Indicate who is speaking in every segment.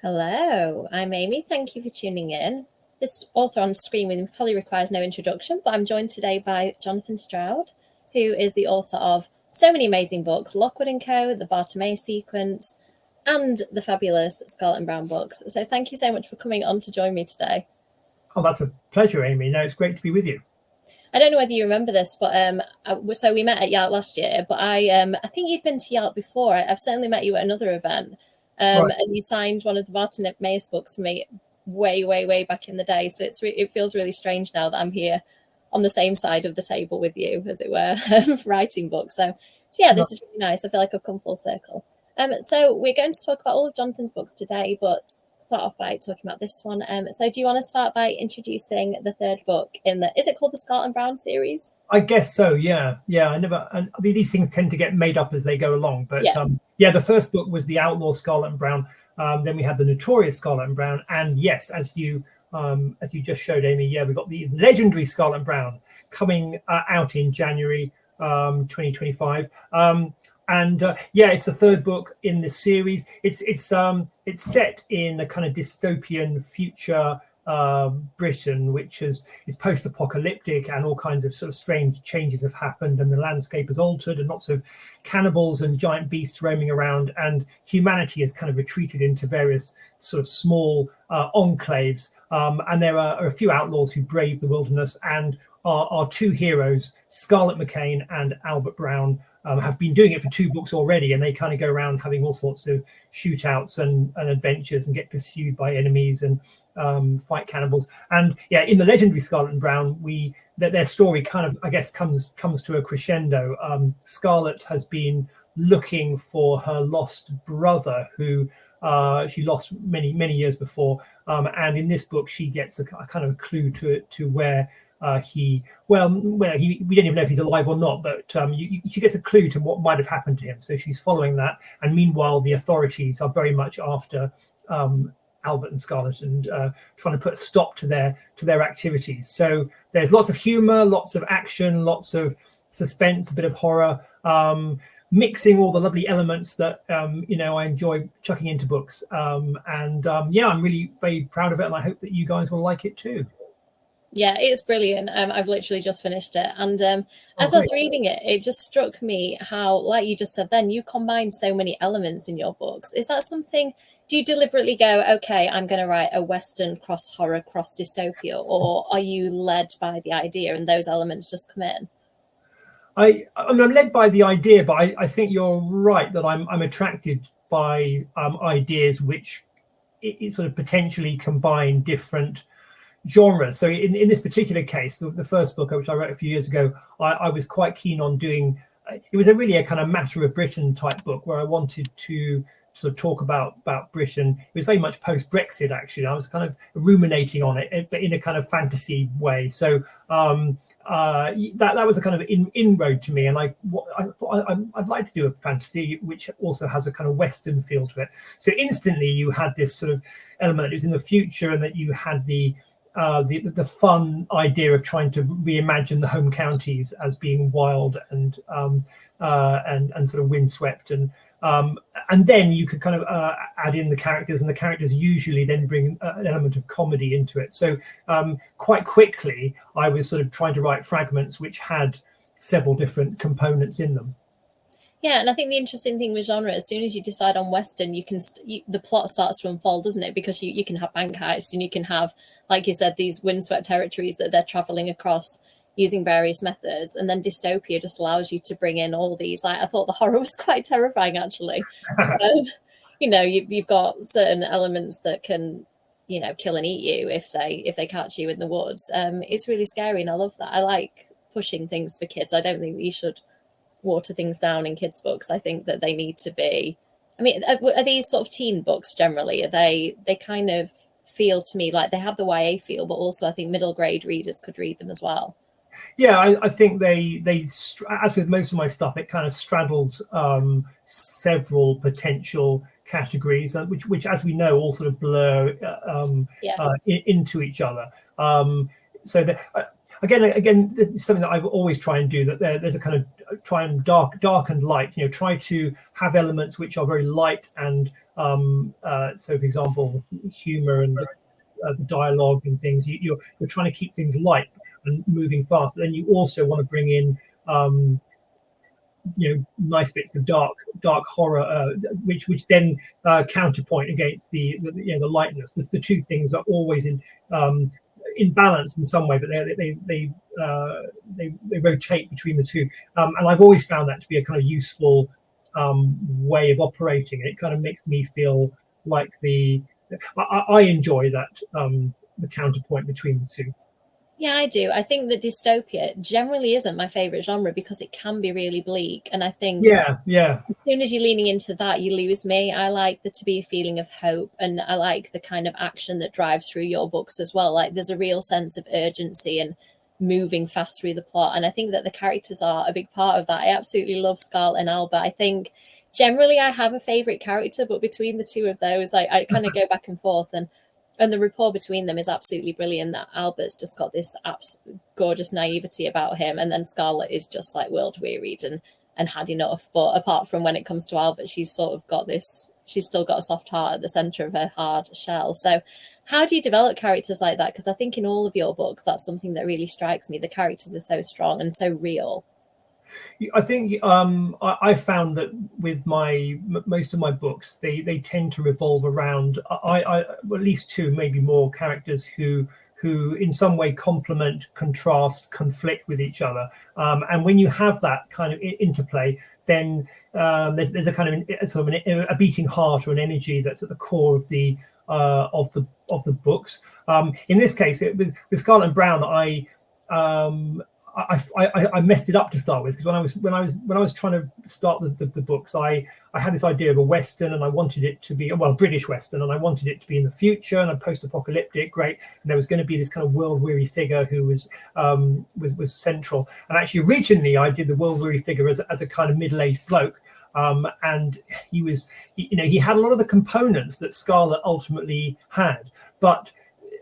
Speaker 1: Hello, I'm Amy. Thank you for tuning in. This author on screen with me probably requires no introduction, but I'm joined today by Jonathan Stroud, who is the author of so many amazing books, Lockwood Co, the Bartimaeus sequence, and the fabulous Scarlett and Browne books. So thank you so much for coming on to join me today.
Speaker 2: Oh, that's a pleasure, Amy. No, it's great to be with you.
Speaker 1: I don't know whether you remember this, but so we met at YARC last year, but I think you'd been to YARC before. I've certainly met you at another event.
Speaker 2: Right.
Speaker 1: And you signed one of the Bartimaeus books for me way back in the day. So it feels really strange now that I'm here on the same side of the table with you, as it were, writing books. So yeah, this is really nice. I feel like I've come full circle. So we're going to talk about all of Jonathan's books today, but start off by talking about this one. So do you want to start by introducing the third book is it called the Scarlett and Browne series?
Speaker 2: I guess so. Yeah. I mean, these things tend to get made up as they go along. But the first book was the Outlaws Scarlett and Browne. Then we had the Notorious Scarlett and Browne, and yes, as you just showed, Amy, we've got the legendary Scarlett and Browne coming out in January 2025. It's the third book in this series. It's set in a kind of dystopian future Britain, which is post-apocalyptic, and all kinds of sort of strange changes have happened, and the landscape has altered, and lots of cannibals and giant beasts roaming around, and humanity has kind of retreated into various sort of small enclaves, and there are a few outlaws who brave the wilderness, and our two heroes, Scarlett McCain and Albert Browne, have been doing it for 2 books already, and they kind of go around having all sorts of shootouts and adventures, and get pursued by enemies and fight cannibals. And in the legendary Scarlett and Browne, their story kind of, I guess, comes to a crescendo. Scarlett has been looking for her lost brother, who she lost many years before, and in this book she gets a kind of clue to where we don't even know if he's alive or not, but she gets a clue to what might have happened to him. So she's following that, and meanwhile the authorities are very much after Albert and Scarlett, and trying to put a stop to their activities. So there's lots of humor, lots of action, lots of suspense, a bit of horror, mixing all the lovely elements that I enjoy chucking into books. I'm really very proud of it, and I hope that you guys will like it too.
Speaker 1: Yeah, it's brilliant. I've literally just finished it, and as I was reading it, it just struck me how, like you just said then, you combine so many elements in your books. Is that something, do you deliberately go, okay, I'm going to write a Western cross horror cross dystopia, or are you led by the idea and those elements just come in?
Speaker 2: I'm led by the idea, but I think you're right that I'm attracted by ideas which it sort of potentially combine different genres. So in this particular case, the first book, which I wrote a few years ago, I was quite keen on doing. It was really a kind of matter of Britain type book, where I wanted to sort of talk about Britain. It was very much post-Brexit, actually. I was kind of ruminating on it, but in a kind of fantasy way. So that was a kind of inroad to me, and I thought I'd like to do a fantasy which also has a kind of Western feel to it. So instantly you had this sort of element that was in the future, and that you had the fun idea of trying to reimagine the home counties as being wild and sort of windswept, and then you could kind of add in the characters, and the characters usually then bring an element of comedy into it. So quite quickly I was sort of trying to write fragments which had several different components in them.
Speaker 1: Yeah, and I think the interesting thing with genre, as soon as you decide on Western, the plot starts to unfold, doesn't it? Because you can have bank heists, and you can have, like you said, these windswept territories that they're traveling across using various methods, and then dystopia just allows you to bring in all these. Like, I thought the horror was quite terrifying, actually. You've got certain elements that can, kill and eat you if they catch you in the woods. It's really scary, and I love that. I like pushing things for kids. I don't think that you should water things down in kids' books. I think that they need to be. I mean, are these sort of teen books generally? Are they kind of feel to me like they have the YA feel, but also I think middle grade readers could read them as well.
Speaker 2: Yeah, I think they as with most of my stuff, it kind of straddles several potential categories, which as we know all sort of blur into each other. So again, this is something that I've always tried and do. That there's a kind of try and dark and light. Try to have elements which are very light and so, for example, humor and the dialogue and things. You're trying to keep things light and moving fast, but then you also want to bring in nice bits of dark horror, which then counterpoint against the lightness. The two things are always in balance in some way, but they rotate between the two. And I've always found that to be a kind of useful way of operating. It kind of makes me feel like I enjoy that the counterpoint between the two.
Speaker 1: Yeah, I do. I think that dystopia generally isn't my favorite genre because it can be really bleak. And I think
Speaker 2: yeah,
Speaker 1: as soon as you're leaning into that, you lose me. I like there to be a feeling of hope, and I like the kind of action that drives through your books as well. Like there's a real sense of urgency and moving fast through the plot. And I think that the characters are a big part of that. I absolutely love Scarlett and Albert. I think generally I have a favorite character, but between the two of those, I kind of go back and forth, and the rapport between them is absolutely brilliant. That Albert's just got this absolute gorgeous naivety about him, and then Scarlett is just like world wearied and had enough. But apart from when it comes to Albert, she's sort of got this, she's still got a soft heart at the center of her hard shell. So how do you develop characters like that? Because I think in all of your books, that's something that really strikes me. The characters are so strong and so real.
Speaker 2: I think I found that with most of my books, they tend to revolve around at least two, maybe more characters who in some way complement, contrast, conflict with each other. And when you have that kind of interplay, then there's a kind of sort of a beating heart or an energy that's at the core of the books. In this case, with Scarlett and Browne, I messed it up to start with, because when I was trying to start the books, I had this idea of a Western, and I wanted it to be a British Western, and I wanted it to be in the future and a post-apocalyptic, great. And there was going to be this kind of world-weary figure who was central. And actually, originally, I did the world-weary figure as a kind of middle-aged bloke, and he had a lot of the components that Scarlett ultimately had, but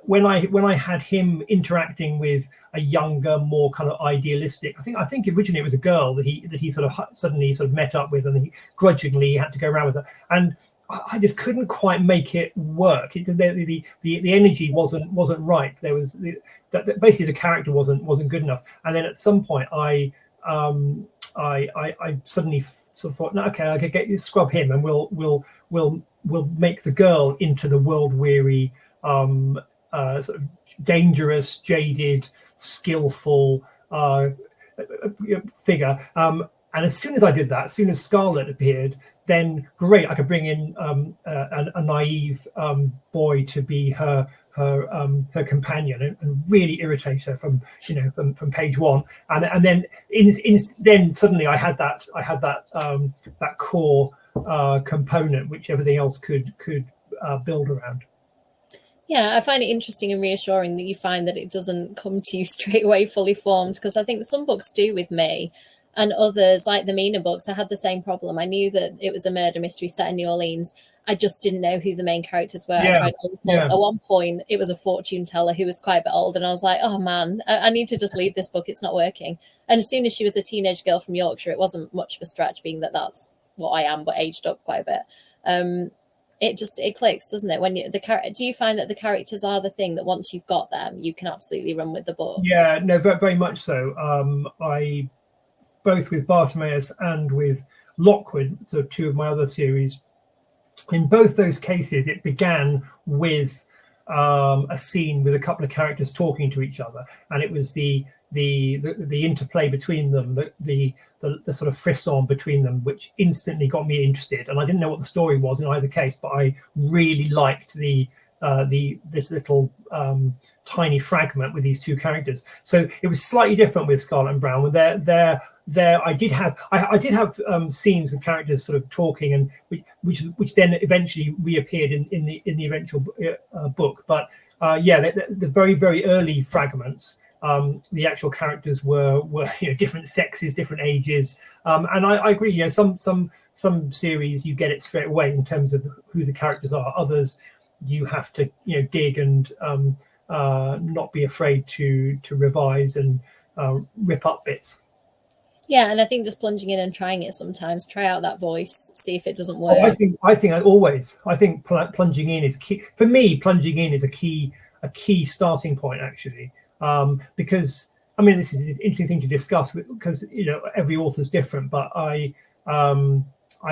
Speaker 2: when I had him interacting with a younger, more kind of idealistic, I think originally it was a girl that he sort of suddenly sort of met up with, and he grudgingly had to go around with her, and I just couldn't quite make it work. The energy wasn't right. There was basically the character wasn't good enough, and then at some point I suddenly sort of thought, no, okay, I could scrub him, and we'll make the girl into the world weary, sort of dangerous, jaded, skillful figure. And as soon as I did that, as soon as Scarlett appeared, then great, I could bring in a naive boy to be her companion and really irritate her from page one. And then then suddenly I had that core component which everything else could build around.
Speaker 1: Yeah, I find it interesting and reassuring that you find that it doesn't come to you straight away fully formed, because I think some books do with me, and others, like the Mina books, I had the same problem. I knew that it was a murder mystery set in New Orleans. I just didn't know who the main characters were.
Speaker 2: Yeah.
Speaker 1: I tried all sorts. At one point, it was a fortune teller who was quite a bit old, and I was like, oh man, I need to just leave this book. It's not working. And as soon as she was a teenage girl from Yorkshire, it wasn't much of a stretch, being that that's what I am, but aged up quite a bit. It clicks, doesn't it? When do you find that the characters are the thing that once you've got them, you can absolutely run with the book?
Speaker 2: Yeah, no, very, very much so. I both with Bartimaeus and with Lockwood, so two of my other series, in both those cases, it began with a scene with a couple of characters talking to each other, and it was the interplay between them, the sort of frisson between them, which instantly got me interested. And I didn't know what the story was in either case, but I really liked this little tiny fragment with these two characters. So it was slightly different with Scarlett and Browne. There I did have scenes with characters sort of talking, and which then eventually reappeared in the eventual book. But the very, very early fragments, the actual characters were different sexes, different ages, and I agree. Some series you get it straight away in terms of who the characters are. Others you have to dig and not be afraid to revise and rip up bits.
Speaker 1: Yeah, and I think just plunging in and trying it sometimes, try out that voice, see if it doesn't work.
Speaker 2: I think plunging in is key for me. Plunging in is a key starting point, actually, because I mean, this is an interesting thing to discuss because every author's different, but I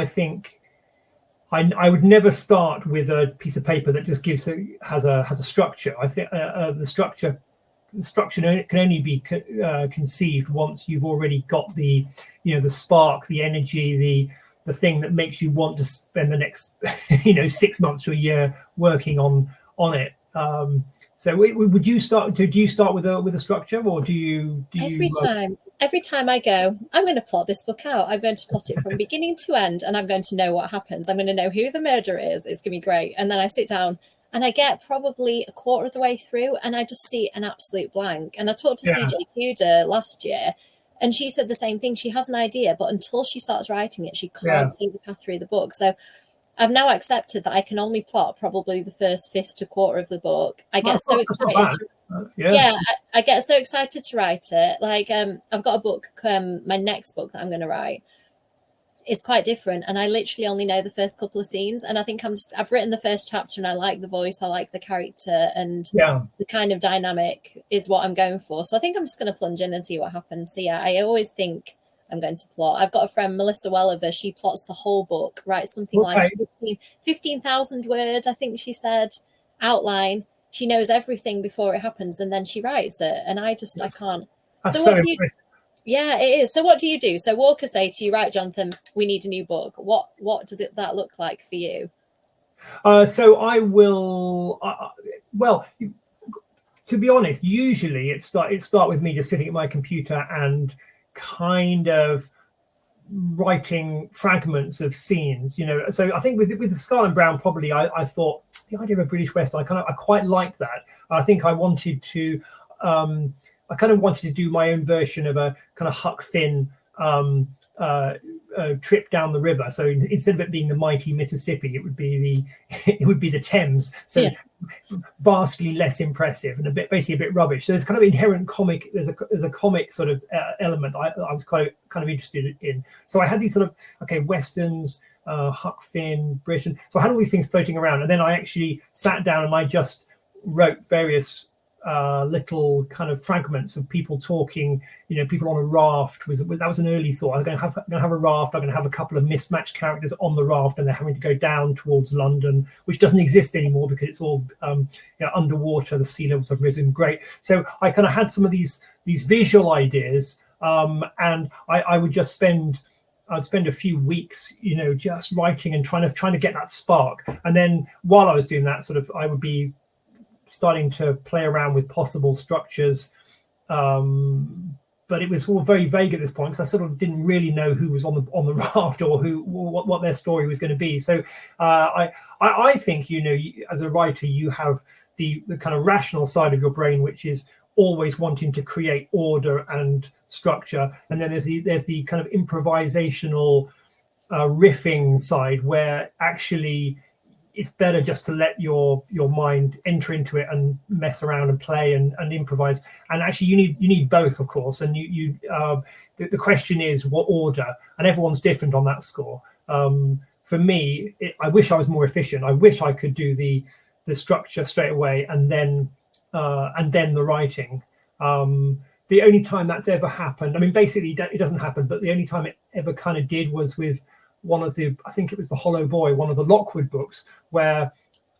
Speaker 2: think I would never start with a piece of paper that just has a structure. I think the structure can only be conceived once you've already got the spark, the energy, the thing that makes you want to spend the next 6 months to a year working on it. So would you start? Do you start with a structure, or do you
Speaker 1: every time I go, I'm going to plot this book out. I'm going to plot it from beginning to end, and I'm going to know what happens. I'm going to know who the murderer is. It's going to be great. And then I sit down and I get probably a quarter of the way through and I just see an absolute blank. And I talked to CJ Tudor last year, and she said the same thing. She has an idea, but until she starts writing it, she can't see the path through the book. So I've now accepted that I can only plot probably the first fifth to quarter of the book. I get so excited. I get so excited to write it. Like I've got a book, my next book that I'm going to write is quite different, and I literally only know the first couple of scenes. And I think I've written the first chapter, and I like the voice, I like the character, and the kind of dynamic is what I'm going for. So I think I'm just going to plunge in and see what happens. So yeah, I always think I'm going to plot. I've got a friend, Melissa Welliver. She plots the whole book, writes something like 15,000 word, I think she said, outline. She knows everything before it happens, and then she writes it. And I can't.
Speaker 2: That's so impressive.
Speaker 1: Yeah, it is. So what do you do? So Walker say to you, right, Jonathan, we need a new book. What does that look like for you?
Speaker 2: So I will. Well, to be honest, usually it start with me just sitting at my computer and kind of writing fragments of scenes. So I think with Scarlett and Browne, probably I thought the idea of a British Western, I quite liked that. I think I wanted to. I kind of wanted to do my own version of a kind of Huck Finn trip down the river. So instead of it being the mighty Mississippi, it would be the Thames. So vastly less impressive and basically a bit rubbish. So there's kind of inherent comic. There's a comic sort of element I was kind of interested in. So I had these sort of westerns, Huck Finn, Britain. So I had all these things floating around, and then I actually sat down and I just wrote various little kind of fragments of people talking, people on a raft. That was an early thought. I'm going to have a raft. I'm going to have a couple of mismatched characters on the raft, and they're having to go down towards London, which doesn't exist anymore because it's all underwater. The sea levels have risen. Great. So I kind of had some of these visual ideas, and I would just spend a few weeks, just writing and trying to get that spark. And then while I was doing that, I would be starting to play around with possible structures, but it was all very vague at this point because I sort of didn't really know who was on the raft or what their story was going to be. So I think as a writer you have the kind of rational side of your brain, which is always wanting to create order and structure, and then there's the kind of improvisational riffing side where actually it's better just to let your mind enter into it and mess around and play and improvise. And actually you need both, of course. And the question is what order, and everyone's different on that score. For me, I wish I was more efficient. I wish I could do the structure straight away and then the writing. The only time that's ever happened, I mean, basically it doesn't happen, but the only time it ever kind of did was with one of I think it was The Hollow Boy, one of the Lockwood books, where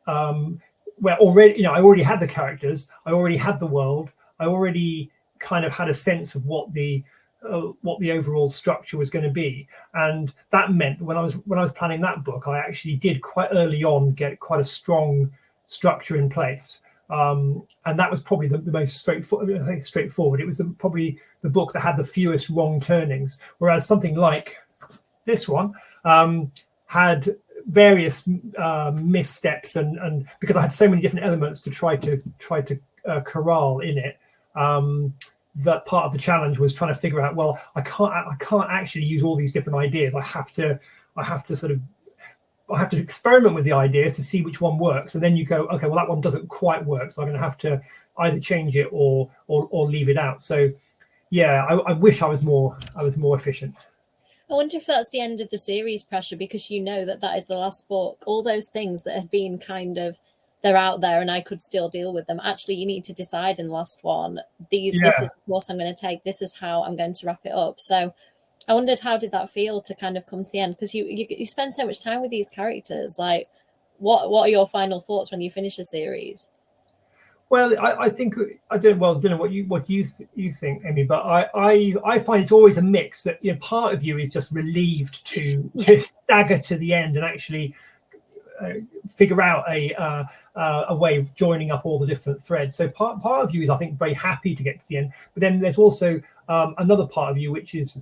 Speaker 2: already, I already had the characters, I already had the world, I already kind of had a sense of what the overall structure was going to be, and that meant that when I was planning that book, I actually did quite early on get quite a strong structure in place, and that was probably the most straightforward. It was probably the book that had the fewest wrong turnings, whereas something like this one had various missteps, and because I had so many different elements to try to corral in it, that part of the challenge was trying to figure out, well, I can't actually use all these different ideas. I have to sort of I have to experiment with the ideas to see which one works, and then you go, okay, well that one doesn't quite work, so I'm going to have to either change it or leave it out. So yeah, I wish I was more efficient.
Speaker 1: I wonder if that's the end of the series pressure, because you know that is the last book. All those things that have been kind of, they're out there and I could still deal with them. Actually, you need to decide in the last one, this is the course I'm going to take, this is how I'm going to wrap it up. So I wondered, how did that feel to kind of come to the end? Because you spend so much time with these characters. Like, what are your final thoughts when you finish a series?
Speaker 2: Well, I think I don't know what you think, Amy, but I find it's always a mix. That, you know, part of you is just relieved to stagger to the end and actually figure out a way of joining up all the different threads. So part of you is, I think, very happy to get to the end, but then there's also another part of you which is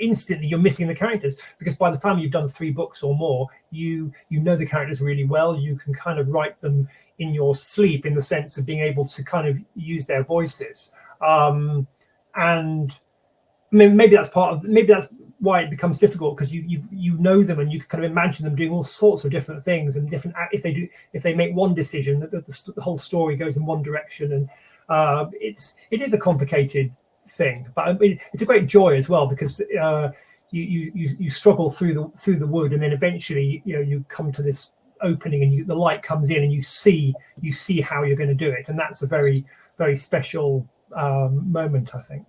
Speaker 2: instantly you're missing the characters, because by the time you've done 3 books or more, you know the characters really well. You can kind of write them in your sleep, in the sense of being able to kind of use their voices, and maybe that's why it becomes difficult, because you know them and you can kind of imagine them doing all sorts of different things, and if they make one decision, the whole story goes in one direction, and it is a complicated thing, but I mean, it's a great joy as well, because you struggle through the wood, and then eventually you come to this opening, and the light comes in, and you see how you're going to do it, and that's a very, very special moment, I think.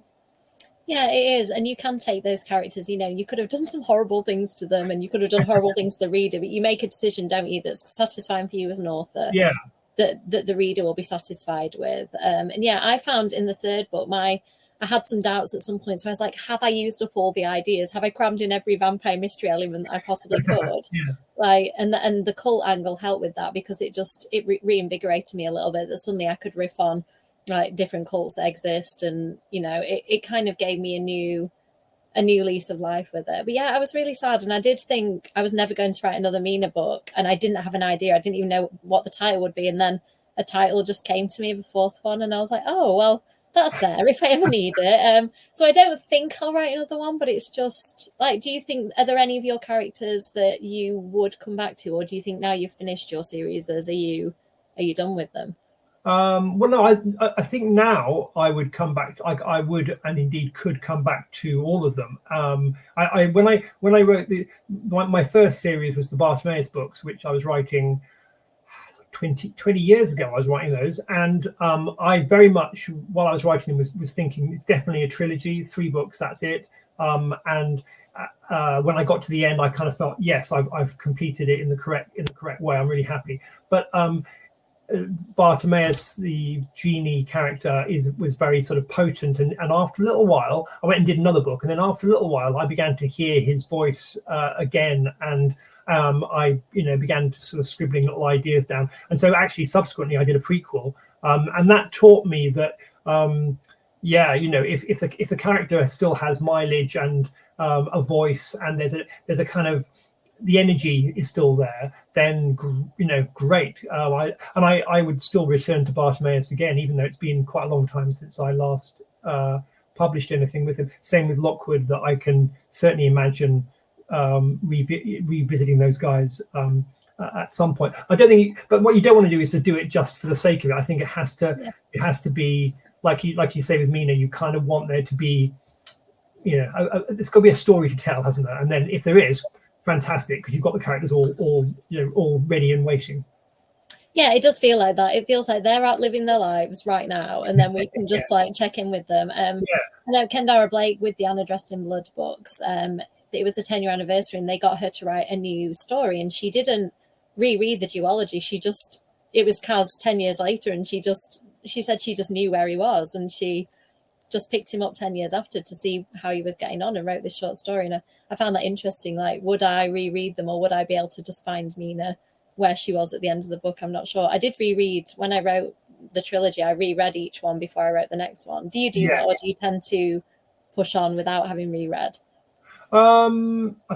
Speaker 1: Yeah, it is. And you can take those characters, you could have done some horrible things to them, and you could have done horrible things to the reader, but you make a decision, don't you, that's satisfying for you as an author.
Speaker 2: Yeah.
Speaker 1: That the reader will be satisfied with. And yeah, I found in the 3rd book, I had some doubts at some points where I was like, have I used up all the ideas? Have I crammed in every vampire mystery element I possibly could? Like, and the cult angle helped with that, because it reinvigorated me a little bit, that suddenly I could riff on like different cults that exist, and it kind of gave me a new lease of life with it. But yeah, I was really sad, and I did think I was never going to write another Mina book, and I didn't have an idea. I didn't even know what the title would be, and then a title just came to me, the 4th one, and I was like, oh well, that's there if I ever need it. So I don't think I'll write another one, but it's just like, do you think, are there any of your characters that you would come back to, or do you think now you've finished your series, are you done with them?
Speaker 2: Well, no, I think now I would come back. I would, and indeed could, come back to all of them. When I wrote my first series was the Bartimaeus books, which I was writing 20 years ago. I was writing those, and I very much, while I was writing them, was thinking it's definitely a trilogy, 3 books, that's it. And when I got to the end, I kind of felt, yes, I've completed it in the correct way. I'm really happy, but Bartimaeus, the genie character, was very sort of potent, and after a little while I went and did another book, and then after a little while I began to hear his voice again, and I began sort of scribbling little ideas down, and so actually subsequently I did a prequel, and that taught me that if the character still has mileage and a voice, and there's a kind of, the energy is still there, then great. I would still return to Bartimaeus again, even though it's been quite a long time since I last published anything with him. Same with Lockwood, that I can certainly imagine revisiting those guys at some point. I don't think, but what you don't want to do is to do it just for the sake of it. I think it has to be like you say with Mina. You kind of want there to be, there's got to be a story to tell, hasn't there? And then if there is, fantastic, because you've got the characters all ready and waiting.
Speaker 1: Yeah, it does feel like that. It feels like they're out living their lives right now, and then we can just like check in with them. I know Kendara Blake with the Anna Dressed in Blood books, it was the 10-year anniversary, and they got her to write a new story, and she didn't reread the duology. It was Kaz 10 years later, and she said she just knew where he was, and she just picked him up 10 years after to see how he was getting on, and wrote this short story. And I found that interesting. Like, would I reread them, or would I be able to just find Mina where she was at the end of the book? I'm not sure. I did reread, when I wrote the trilogy, I reread each one before I wrote the next one. Do you do that, or do you tend to push on without having reread?
Speaker 2: I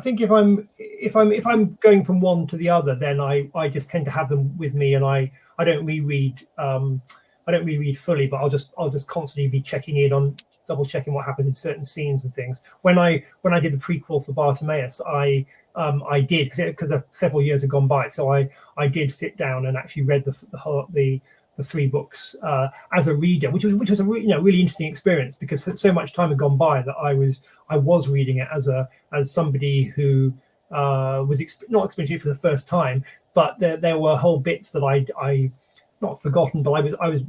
Speaker 2: think if I'm going from one to the other, then I just tend to have them with me, and I don't reread. I don't reread fully, but I'll just constantly be checking in on double checking what happened in certain scenes and things. When I did the prequel for Bartimaeus, I did, because several years had gone by, so I did sit down and actually read the 3 books as a reader, which was a really interesting experience, because so much time had gone by that I was reading it as somebody who was not experiencing it for the first time, but there were whole bits that I not forgotten, but I was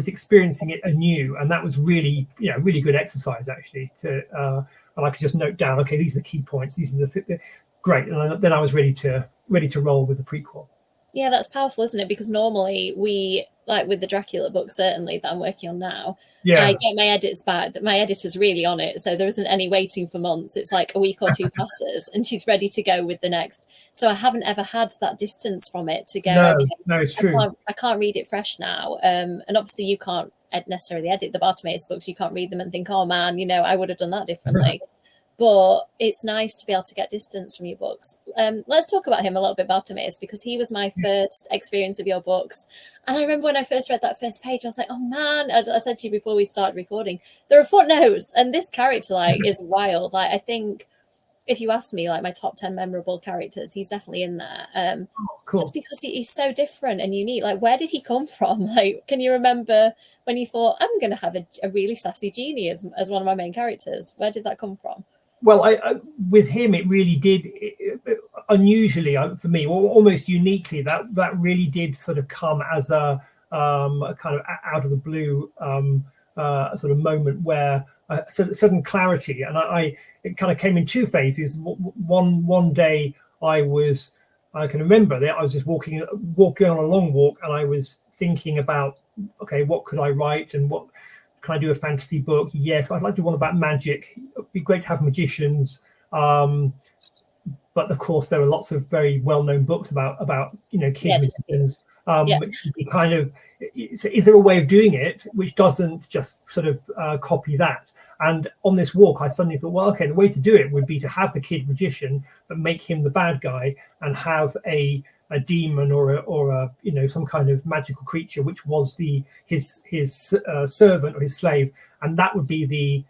Speaker 2: experiencing it anew, and that was really really good exercise actually. And I could just note down, okay, these are the key points, these are the great, and then I was ready to roll with the prequel.
Speaker 1: Yeah, that's powerful, isn't it? Because normally we, like with the Dracula book, certainly that I'm working on now, I get my edits back, that my editor's really on it, so there isn't any waiting for months. It's like a week or 2 passes and she's ready to go with the next. So I haven't ever had that distance from it to go,
Speaker 2: no, it's true.
Speaker 1: I can't read it fresh now. And obviously you can't necessarily edit the Bartimaeus books. You can't read them and think, oh man, I would have done that differently. But it's nice to be able to get distance from your books. Let's talk about him a little bit, Bartimaeus, because he was my first experience of your books. And I remember when I first read that first page, I was like, oh man, I said to you before we started recording, there are footnotes, and this character is wild. I think if you ask me my top 10 memorable characters, he's definitely in there.
Speaker 2: Cool.
Speaker 1: Just because he's so different and unique. Where did he come from? Can you remember when you thought, I'm going to have a really sassy genie as one of my main characters? Where did that come from?
Speaker 2: Well, I with him, it really did, unusually for me, or almost uniquely, that really did sort of come as a kind of out of the blue sort of moment where sudden clarity, and it kind of came in 2 phases. One day I can remember that I was just walking on a long walk, and I was thinking about, okay, what could I write, and what can I do, a fantasy book? Yes, I'd like to do one about magic. It'd be great to have magicians. But of course, there are lots of very well-known books about kid magicians. Which would be kind of, so is there a way of doing it which doesn't just sort of copy that? And on this walk, I suddenly thought, well, okay, the way to do it would be to have the kid magician, but make him the bad guy, and have a demon or a some kind of magical creature which was his servant or his slave, and that would be the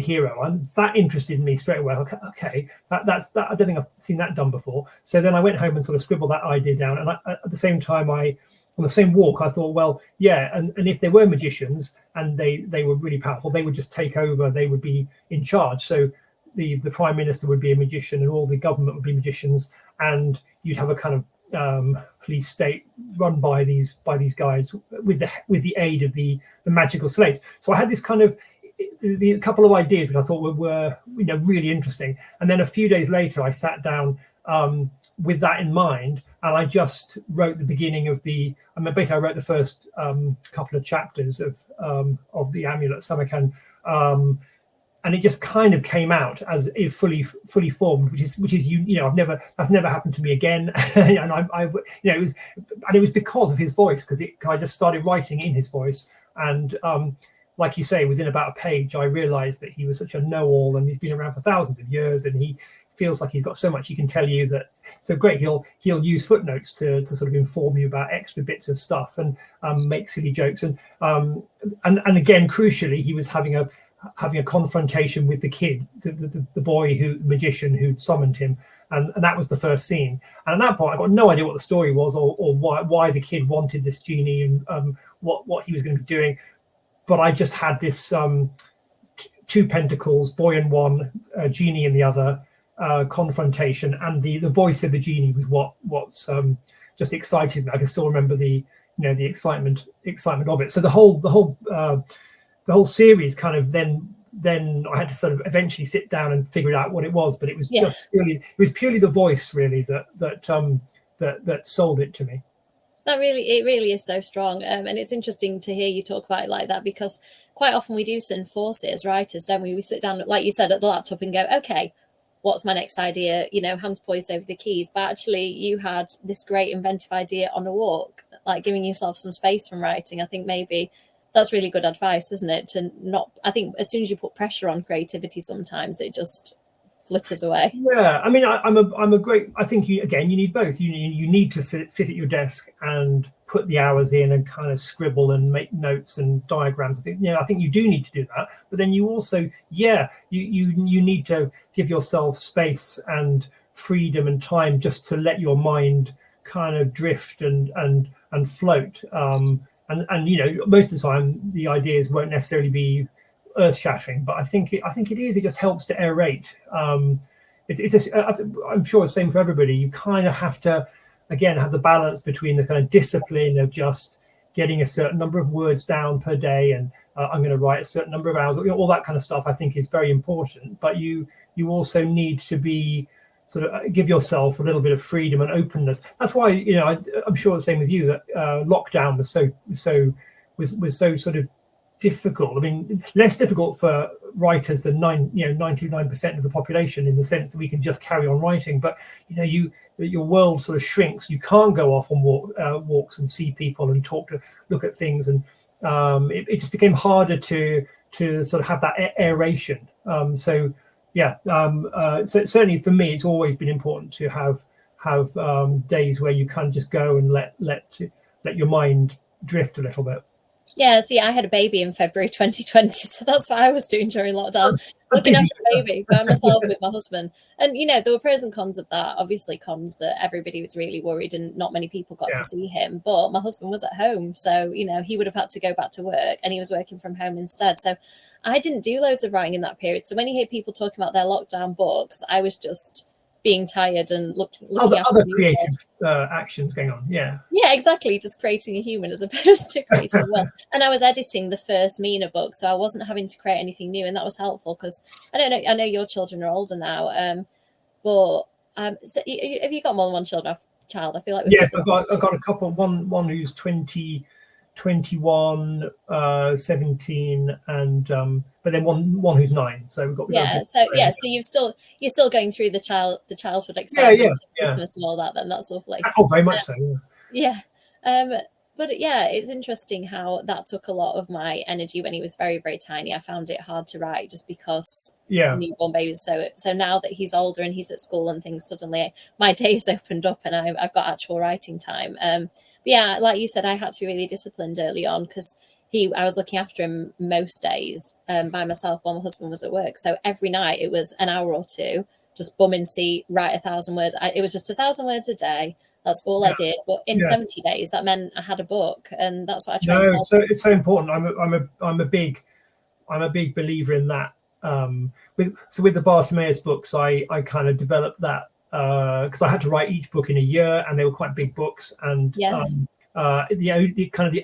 Speaker 2: hero. And that interested me straight away. Okay, that's I don't think I've seen that done before. So then I went home and sort of scribbled that idea down, and at the same time, on the same walk, I thought, well, yeah, and if they were magicians and they were really powerful, they would just take over, they would be in charge. So the prime minister would be a magician, and all the government would be magicians, and you'd have a kind of police state run by these guys with the aid of the magical slaves. So I had this kind of a couple of ideas which I thought were really interesting, and then a few days later I sat down with that in mind, and I just wrote the beginning of basically I wrote the first couple of chapters of the Amulet Samarkand, and it just kind of came out as if fully formed, which is that's never happened to me again. And it was because of his voice, because I just started writing in his voice, and like you say, within about a page, I realized that he was such a know-all, and he's been around for thousands of years, and he feels like he's got so much he can tell you that. So great, he'll use footnotes to sort of inform you about extra bits of stuff, and make silly jokes, and again, crucially, he was having a confrontation with the kid, the boy magician who'd summoned him, and that was the first scene. And at that point, I got no idea what the story was, or why the kid wanted this genie, and what he was going to be doing. But I just had this 2 pentacles, boy in one, genie in the other, confrontation, and the voice of the genie was what's just excited me. I can still remember the excitement of it. So the whole series kind of then I had to sort of eventually sit down and figure out what it was, but it was just purely the voice really that sold it to me.
Speaker 1: It really is so strong, and it's interesting to hear you talk about it like that, because quite often we do send forces as writers, don't we? We sit down, like you said, at the laptop and go, okay, what's my next idea? Hands poised over the keys. But actually, you had this great inventive idea on a walk, like giving yourself some space from writing. I think maybe that's really good advice, isn't it? I think as soon as you put pressure on creativity, sometimes it just glitters away.
Speaker 2: Yeah, I mean, I'm a great. I think you need both. You need to sit at your desk and put the hours in and kind of scribble and make notes and diagrams. I think you do need to do that. But then you also, you need to give yourself space and freedom and time just to let your mind kind of drift and float. And most of the time the ideas won't necessarily be earth-shattering, but I think it is. It just helps to aerate. I'm sure it's the same for everybody. You kind of have to, again, have the balance between the kind of discipline of just getting a certain number of words down per day, and I'm going to write a certain number of hours. All that kind of stuff I think is very important. But you also need to be sort of give yourself a little bit of freedom and openness. That's why I'm sure the same with you, that lockdown was so sort of difficult. I mean, less difficult for writers than 99% of the population, in the sense that we can just carry on writing. But your world sort of shrinks. You can't go off on walks and see people and look at things, and it just became harder to sort of have that aeration. So certainly for me, it's always been important to have days where you can just go and let your mind drift a little bit.
Speaker 1: Yeah, see, I had a baby in February 2020, so that's what I was doing during lockdown, looking after a baby by myself with my husband. And, there were pros and cons of that. Obviously, cons that everybody was really worried and not many people got to see him. But my husband was at home, so, he would have had to go back to work, and he was working from home instead. So I didn't do loads of writing in that period. So when you hear people talking about their lockdown books, I was just being tired and looking
Speaker 2: other creative actions going on. Yeah,
Speaker 1: exactly, just creating a human as opposed to creating a world. And I was editing the first Mina book, so I wasn't having to create anything new, and that was helpful, because I know your children are older now, so have you got more than one child? I feel like
Speaker 2: yes, I've got a couple. One who's 20, 21, 17, and but then one who's 9. So we've got
Speaker 1: so you're still going through the childhood excitement, Christmas and all that. Then that's lovely.
Speaker 2: Oh, very much so.
Speaker 1: But it's interesting how that took a lot of my energy when he was very, very tiny. I found it hard to write just because the newborn baby was so now that he's older and he's at school and things, suddenly my day's opened up and I've got actual writing time. But like you said, I had to be really disciplined early on, because I was looking after him most days by myself while my husband was at work. So every night it was an hour or two, just bum in seat, write 1,000 words. It was just 1,000 words a day. That's all I did. But in 70 days, that meant I had a book, and that's what I tried to
Speaker 2: so it's so important. I'm a big believer in that. With the Bartimaeus books, I kind of developed that because I had to write each book in a year, and they were quite big books, and the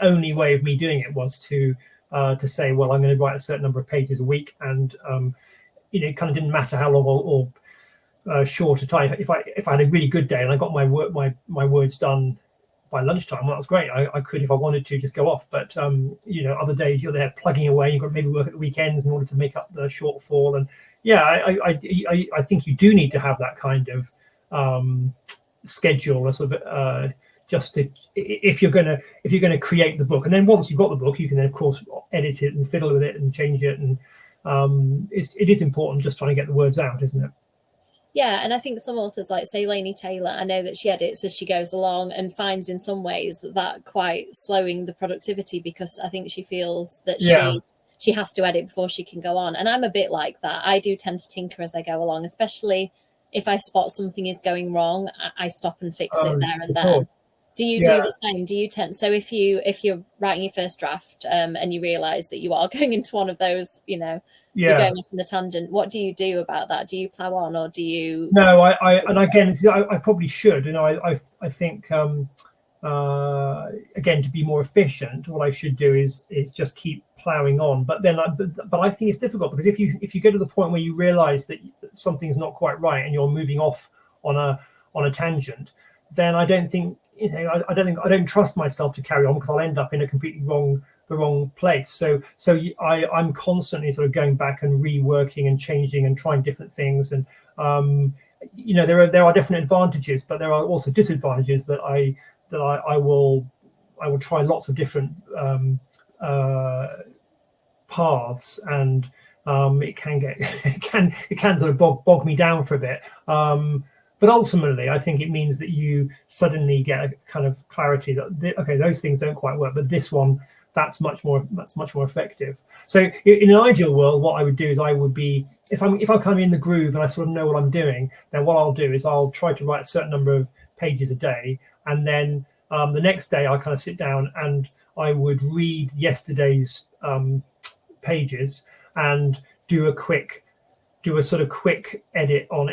Speaker 2: only way of me doing it was to say, well, I'm going to write a certain number of pages a week, and it kind of didn't matter how long or short a time. If I had a really good day and I got my words done by lunchtime, well, that was great. I could, if I wanted to, just go off. But other days you're there plugging away. You've got to maybe work at the weekends in order to make up the shortfall. And I think you do need to have that kind of schedule, a sort of just to, if you're gonna create the book. And then once you've got the book, you can then of course edit it and fiddle with it and change it. And it is important just trying to get the words out, isn't it?
Speaker 1: Yeah, and I think some authors, like say Laini Taylor, I know that she edits as she goes along and finds in some ways that quite slowing the productivity, because I think she feels that she has to edit before she can go on. And I'm a bit like that. I do tend to tinker as I go along, especially if I spot something is going wrong, I stop and fix it there and then. Do you do the same? Do you tend, so if you're writing your first draft and you realize that you are going into one of those, you're going off on the tangent, what do you do about that? Do you plow on, or do you?
Speaker 2: No, I probably should. I think again, to be more efficient, what I should do is just keep plowing on. But I think it's difficult, because if you get to the point where you realize that something's not quite right and you're moving off on a tangent, then I don't think I don't trust myself to carry on, because I'll end up in a completely the wrong place. So I'm constantly sort of going back and reworking and changing and trying different things. And there are definite advantages, but there are also disadvantages that I will try lots of different paths and it can get it can sort of bog me down for a bit. But ultimately, I think it means that you suddenly get a kind of clarity that okay, those things don't quite work, but this one, that's much more effective. So in an ideal world, what I would do is I would be, if I'm kind of in the groove and I sort of know what I'm doing, then what I'll do is I'll try to write a certain number of pages a day, and then the next day I kind of sit down and I would read yesterday's pages and do a sort of quick edit on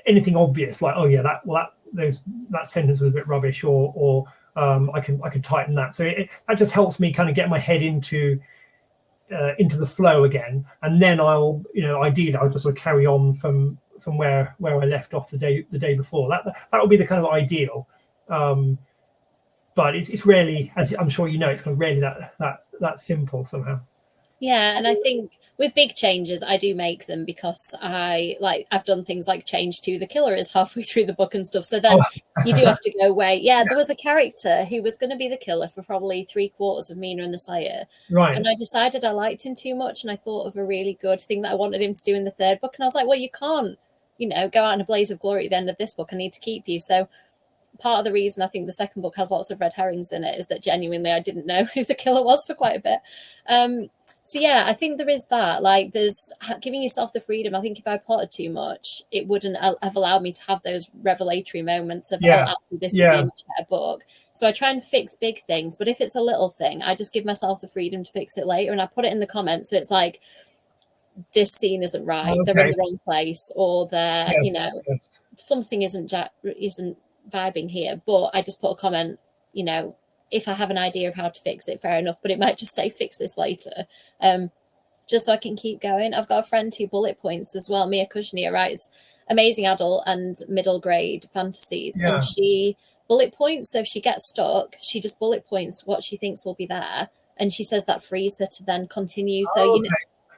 Speaker 2: anything obvious, like, oh yeah, that sentence was a bit rubbish, or I can tighten that. So that just helps me kind of get my head into the flow again, and then ideally I'll just sort of carry on from where I left off the day before. That would be the kind of ideal, but it's rarely, as I'm sure you know, it's kind of rarely that simple somehow.
Speaker 1: Yeah, and I think with big changes, I do make them because I've done things like change to the killer is halfway through the book and stuff. So then you do have to go away. Yeah, there was a character who was going to be the killer for probably 3/4 of Mina and the Sire.
Speaker 2: Right.
Speaker 1: And I decided I liked him too much, and I thought of a really good thing that I wanted him to do in the 3rd book. And I was like, well, you can't, go out in a blaze of glory at the end of this book. I need to keep you. So part of the reason I think the 2nd book has lots of red herrings in it is that genuinely I didn't know who the killer was for quite a bit. So yeah, I think there is that. Like, there's giving yourself the freedom. I think if I plotted too much, it wouldn't have allowed me to have those revelatory moments of, oh, actually, this would be a much better book. So I try and fix big things, but if it's a little thing, I just give myself the freedom to fix it later, and I put it in the comments. So it's like, this scene isn't right. Okay. They're in the wrong place, or they're, something isn't vibing here. But I just put a comment, if I have an idea of how to fix it, fair enough, but it might just say fix this later, just so I can keep going. I've got a friend who bullet points as well. Mia Kushnia writes amazing adult and middle grade fantasies, and she bullet points. So if she gets stuck, she just bullet points what she thinks will be there, and she says that frees her to then continue. So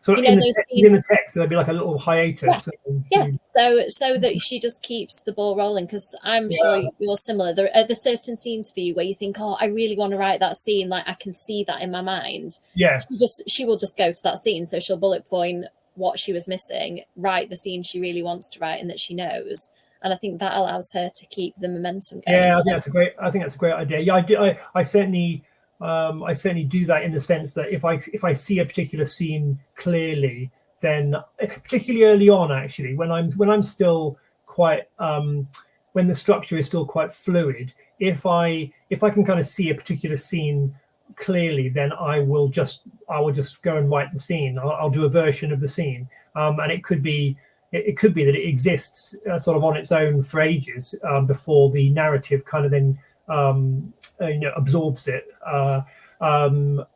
Speaker 2: so in the text, there'll be like a little hiatus.
Speaker 1: Yeah. So that she just keeps the ball rolling, because I'm sure you're similar. There are certain scenes for you where you think, oh, I really want to write that scene. Like, I can see that in my mind.
Speaker 2: Yeah.
Speaker 1: She will just go to that scene. So she'll bullet point what she was missing, write the scene she really wants to write and that she knows. And I think that allows her to keep the momentum going.
Speaker 2: Yeah, I think that's a great idea. Yeah, I certainly do that, in the sense that if I see a particular scene clearly, then particularly early on, actually, when I'm still quite when the structure is still quite fluid, if I can kind of see a particular scene clearly, then I will just go and write the scene. I'll do a version of the scene, and it could be that it exists sort of on its own for ages before the narrative kind of then absorbs it. And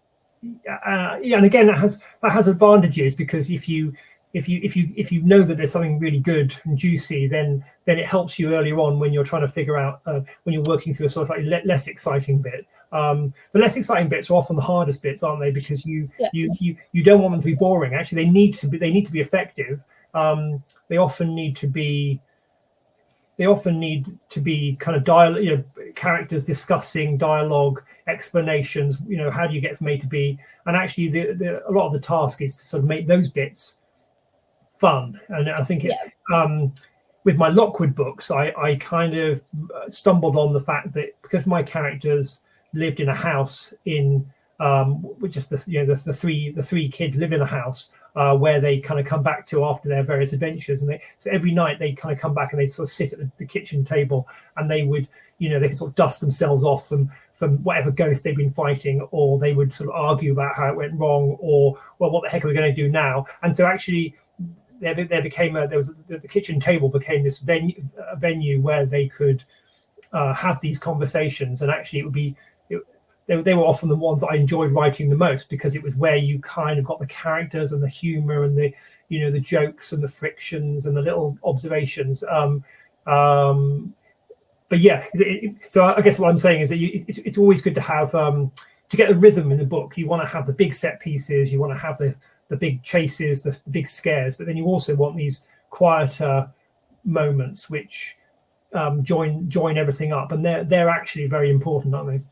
Speaker 2: again, that has advantages, because if you know that there's something really good and juicy, then it helps you earlier on when you're trying to figure out when you're working through a sort of slightly less exciting bit. The less exciting bits are often the hardest bits, aren't they? Because you don't want them to be boring. Actually, they need to be effective. They often need to be kind of dialogue, characters discussing dialogue, explanations. How do you get from A to B? And actually, a lot of the task is to sort of make those bits fun. And I think with my Lockwood books, I kind of stumbled on the fact that because my characters lived in a house which is the three kids live in a house where they kind of come back to after their various adventures, and so every night they kind of come back and they'd sort of sit at the kitchen table, and they would they could sort of dust themselves off from whatever ghost they've been fighting, or they would sort of argue about how it went wrong, or, well, what the heck are we going to do now? And so actually the kitchen table became this venue where they could have these conversations, and actually they were often the ones I enjoyed writing the most, because it was where you kind of got the characters and the humor and the the jokes and the frictions and the little observations. But yeah, so I guess what I'm saying is that it's always good to have to get the rhythm in the book. You want to have the big set pieces, you want to have the big chases, the big scares, but then you also want these quieter moments which join everything up, and they're actually very important, aren't they?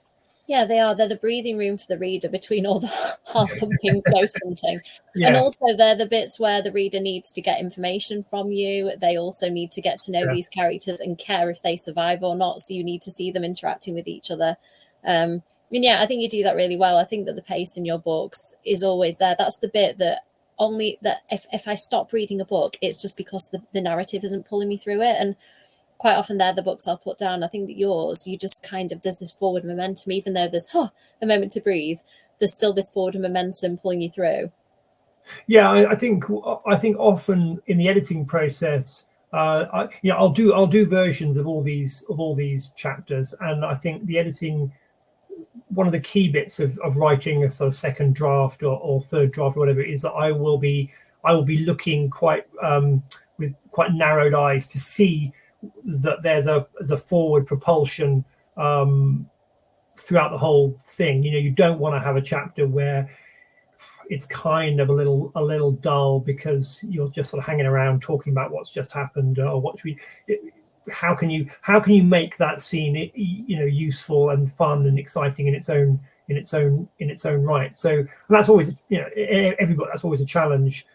Speaker 1: Yeah, they are. They're the breathing room for the reader between all the heart-thumping ghost hunting.
Speaker 2: Yeah.
Speaker 1: And also they're the bits where the reader needs to get information from you. They also need to get to know these characters and care if they survive or not. So you need to see them interacting with each other. And yeah, I think you do that really well. I think that the pace in your books is always there. That's the bit that only that if I stop reading a book, it's just because the narrative isn't pulling me through it. And quite often they're the books I'll put down. I think that yours, you just kind of, there's this forward momentum, even though there's a moment to breathe, there's still this forward momentum pulling you through.
Speaker 2: Yeah, I think often in the editing process, I'll do versions of all these chapters, and I think the editing, one of the key bits of writing a sort of second draft or third draft or whatever it is, that I will be looking quite with quite narrowed eyes to see that there's a forward propulsion throughout the whole thing. You don't want to have a chapter where it's kind of a little dull because you're just sort of hanging around talking about what's just happened, or how can you make that scene useful and fun and exciting in its own right. So that's always everybody, that's always a challenge.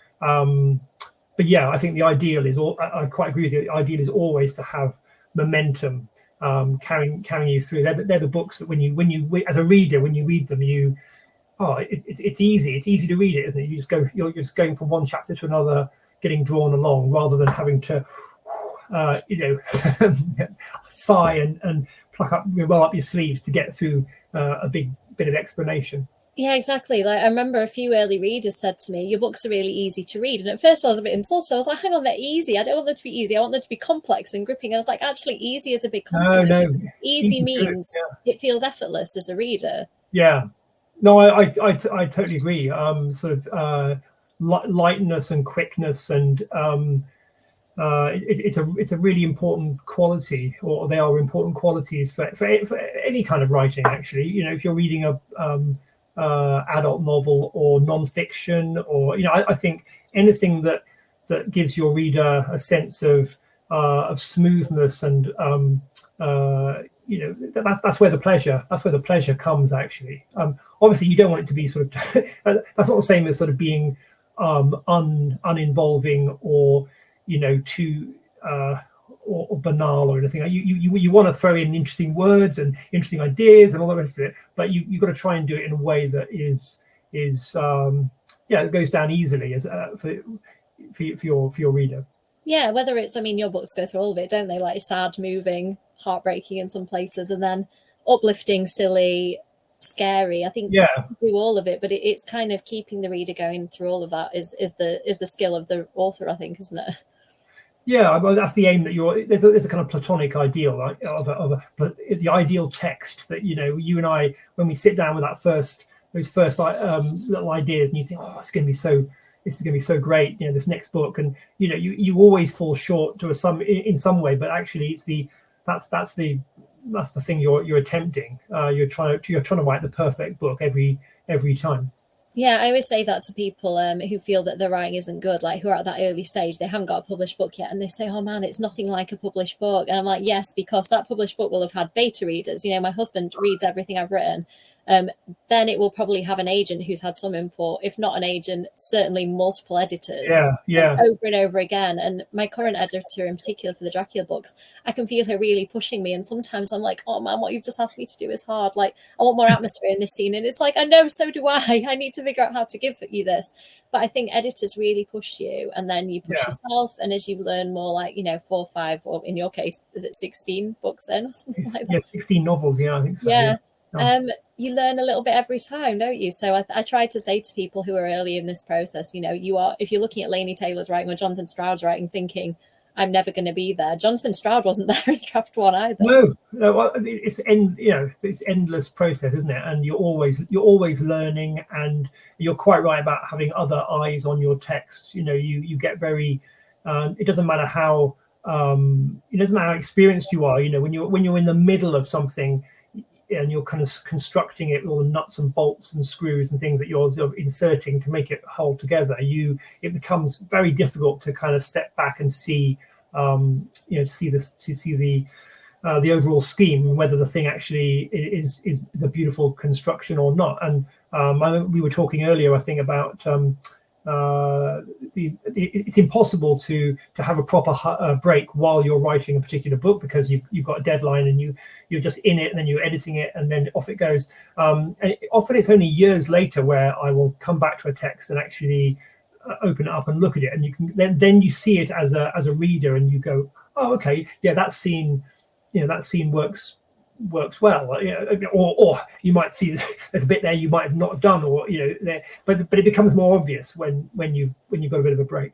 Speaker 2: But yeah, I think the ideal is, I quite agree with you, the ideal is always to have momentum carrying you through. They're the books that when you as a reader, when you read them, it's easy to read it, isn't it? You're just going from one chapter to another, getting drawn along, rather than having to sigh and roll up your sleeves to get through a big bit of explanation.
Speaker 1: Yeah, exactly. Like, I remember a few early readers said to me, your books are really easy to read. And at first I was a bit insulted. I was like, hang on, they're easy. I don't want them to be easy. I want them to be complex and gripping. I was like, actually, easy is a big compliment.
Speaker 2: No.
Speaker 1: Easy means it feels effortless as a reader.
Speaker 2: Yeah. No, I totally agree. Sort of lightness and quickness, and it's a really important quality, or they are important qualities for any kind of writing. Actually, if you're reading a adult novel or non-fiction, or I think anything that gives your reader a sense of smoothness, and that's where the pleasure comes, actually. Obviously you don't want it to be sort of that's not the same as sort of being uninvolving or too or banal or anything. You want to throw in interesting words and interesting ideas and all the rest of it, but you've got to try and do it in a way that is it goes down easily as for your reader.
Speaker 1: Yeah, whether it's, your books go through all of it, don't they? Like sad, moving, heartbreaking in some places, and then uplifting, silly, scary. I think do all of it, but it's kind of keeping the reader going through all of that is the skill of the author, I think, isn't it?
Speaker 2: Yeah, well, that's the aim, that there's a kind of platonic ideal, like the ideal text that you and I, when we sit down with those first little ideas, and you think, oh, this is going to be so great, this next book, and you always fall short in some way, but actually that's the thing you're attempting. You're trying to write the perfect book every time.
Speaker 1: Yeah, I always say that to people who feel that their writing isn't good, like who are at that early stage, they haven't got a published book yet, and they say, oh man, it's nothing like a published book. And I'm like, yes, because that published book will have had beta readers. My husband reads everything I've written. Then it will probably have an agent who's had some input, if not an agent, certainly multiple editors.
Speaker 2: Yeah.
Speaker 1: Over and over again. And my current editor in particular for the Dracula books, I can feel her really pushing me. And sometimes I'm like, oh man, what you've just asked me to do is hard. Like, I want more atmosphere in this scene. And it's like, I know, so do I. I need to figure out how to give you this. But I think editors really push you, and then you push yourself. And as you learn more, like, 4 or 5, or in your case, is it 16 books then or something like that?
Speaker 2: Yeah, 16 novels. Yeah, I think so.
Speaker 1: Yeah. You learn a little bit every time, don't you? So I try to say to people who are early in this process, if you're looking at Laini Taylor's writing or Jonathan Stroud's writing, thinking, I'm never going to be there. Jonathan Stroud wasn't there in draft 1 either.
Speaker 2: No, it's endless process, isn't it? And you're always learning, and you're quite right about having other eyes on your text. You get very. It doesn't matter how experienced you are. When you're in the middle of something, and you're kind of constructing it with all the nuts and bolts and screws and things that you're sort of inserting to make it hold together, it becomes very difficult to kind of step back and see, see the the overall scheme, whether the thing actually is a beautiful construction or not. And we were talking earlier, I think, about it's impossible to have a proper break while you're writing a particular book, because you've got a deadline and you're just in it, and then you're editing it, and then off it goes. And often it's only years later where I will come back to a text and actually open it up and look at it, and you can then you see it as a reader, and you go, oh, okay, yeah, that scene works well, or you might see there's a bit there you might have not done, or but it becomes more obvious when you've got a bit of a break.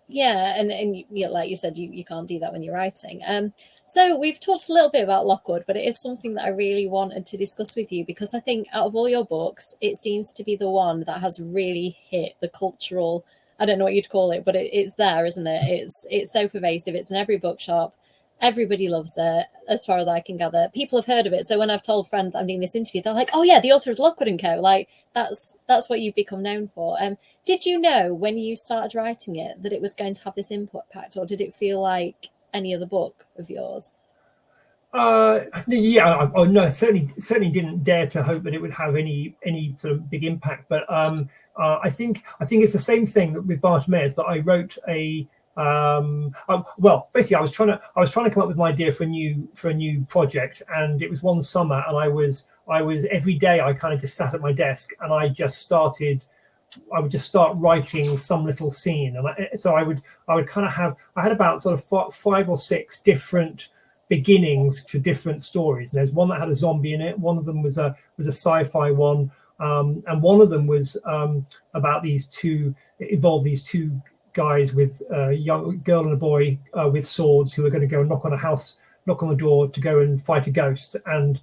Speaker 1: Yeah, and like you said, you can't do that when you're writing. So we've talked a little bit about Lockwood, but it is something that I really wanted to discuss with you, because I think out of all your books, it seems to be the one that has really hit the cultural, I don't know what you'd call it, but it's there, isn't it? It's so pervasive. It's in every bookshop. Everybody loves it, as far as I can gather. People have heard of it. So when I've told friends I'm doing this interview, they're like, oh yeah, the author of Lockwood Co. Like that's what you've become known for. Did you know when you started writing it that it was going to have this impact, or did it feel like any other book of yours?
Speaker 2: Yeah, no, certainly didn't dare to hope that it would have any sort of big impact. But I think it's the same thing with Bartimaeus, that I wrote well, basically I was trying to come up with an idea for a new project, and it was one summer, and I was every day I kind of just sat at my desk, and I would just start writing some little scene, and so I would kind of I had about sort of 5 or 6 different beginnings to different stories. And there's one that had a zombie in it, one of them was a sci-fi one, and one of them was about these two guys with a young girl and a boy with swords, who are going to go knock on the door to go and fight a ghost. And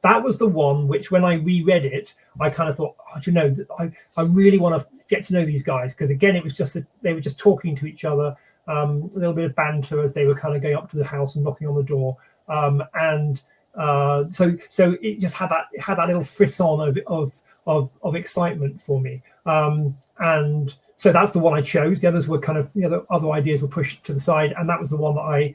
Speaker 2: that was the one which, when I reread it, I kind of thought, I really want to get to know these guys, because again, it was just that they were just talking to each other, a little bit of banter as they were kind of going up to the house and knocking on the door, and so it just had that little frisson of excitement for me, and so that's the one I chose. The others were kind of, the other ideas were pushed to the side, and that was the one that I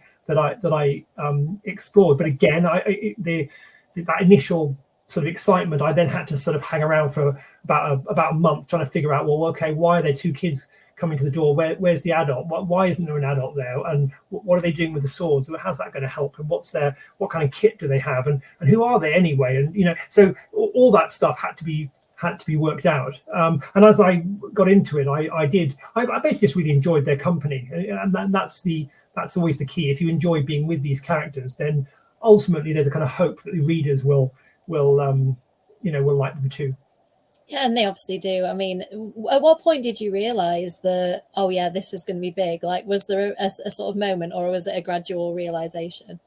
Speaker 2: explored. But again, that initial sort of excitement, I then had to sort of hang around for about a month trying to figure out, well, okay, why are there 2 kids coming to the door? Where's the adult? Why isn't there an adult there? And what are they doing with the swords? How's that going to help? And what kind of kit do they have? And who are they anyway? And so all that stuff had to be worked out. And as I got into it, I basically just really enjoyed their company, and that's always the key. If you enjoy being with these characters, then ultimately there's a kind of hope that the readers will like them too.
Speaker 1: Yeah, and they obviously do. I mean, at what point did you realize that, oh yeah, this is going to be big? Like, was there a sort of moment, or was it a gradual realization?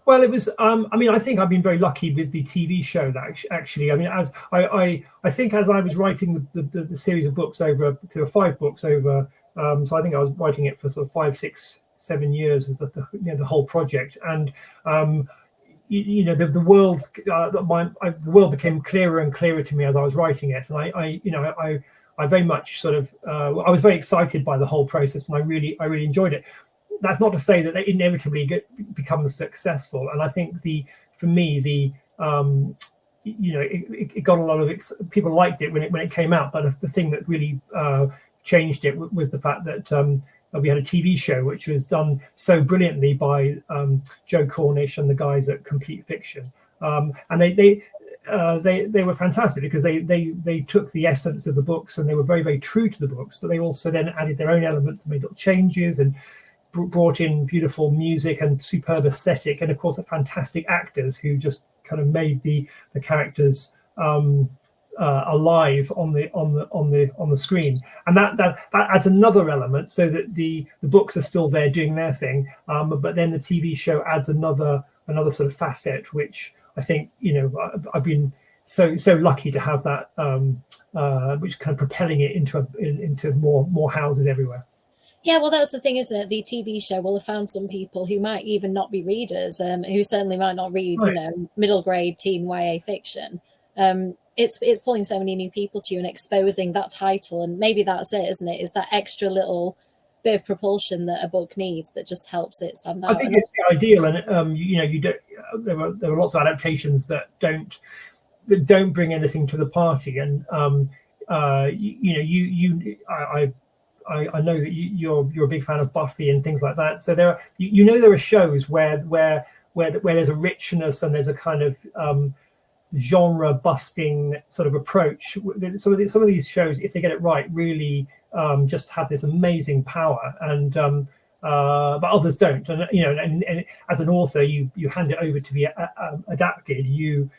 Speaker 2: Well, it was. I think I've been very lucky with the TV show. That actually, as I think as I was writing the series of books there were 5 books over. So I think I was writing it for sort of 5, 6, 7 years was the whole project, and the world became clearer and clearer to me as I was writing it, and I very much sort of I was very excited by the whole process, and I really enjoyed it. That's not to say that they inevitably becomes successful, and I think it got a lot of people liked it when it came out, but the thing that really changed it was the fact that we had a TV show which was done so brilliantly by Joe Cornish and the guys at Complete Fiction, and they were fantastic, because they took the essence of the books, and they were very, very true to the books, but they also then added their own elements and made little changes, and brought in beautiful music and superb aesthetic, and of course fantastic actors who just kind of made the characters alive on the screen. And that adds another element, so that the books are still there doing their thing, but then the TV show adds another sort of facet, which I think I've been so lucky to have that, which kind of propelling it into more houses everywhere.
Speaker 1: Yeah, well, that's the thing, isn't it? The TV show will have found some people who might even not be readers, who certainly might not read, right, middle grade teen YA fiction. It's pulling so many new people to you and exposing that title, and maybe that's it, isn't it? Is that extra little bit of propulsion that a book needs that just helps it stand out.
Speaker 2: I think it's the ideal, and you don't. There are lots of adaptations that don't bring anything to the party, and I know that you're a big fan of Buffy and things like that. So there are shows where there's a richness and there's a kind of genre busting sort of approach. Some of these shows, if they get it right, really just have this amazing power, and but others don't. And and as an author, you hand it over to be adapted. You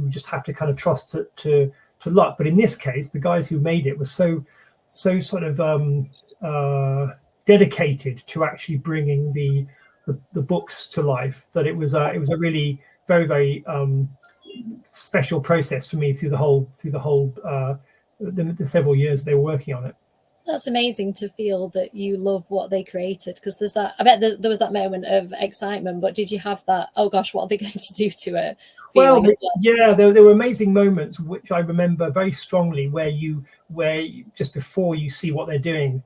Speaker 2: just have to kind of trust to luck. But in this case, the guys who made it were so sort of dedicated to actually bringing the books to life that it was a really very, very special process for me through the several years they were working on it.
Speaker 1: That's amazing to feel that you love what they created, because there's that. I bet there was that moment of excitement, but did you have that, oh gosh, what are they going to do to it?
Speaker 2: Well, yeah, there were amazing moments which I remember very strongly, where you just before you see what they're doing.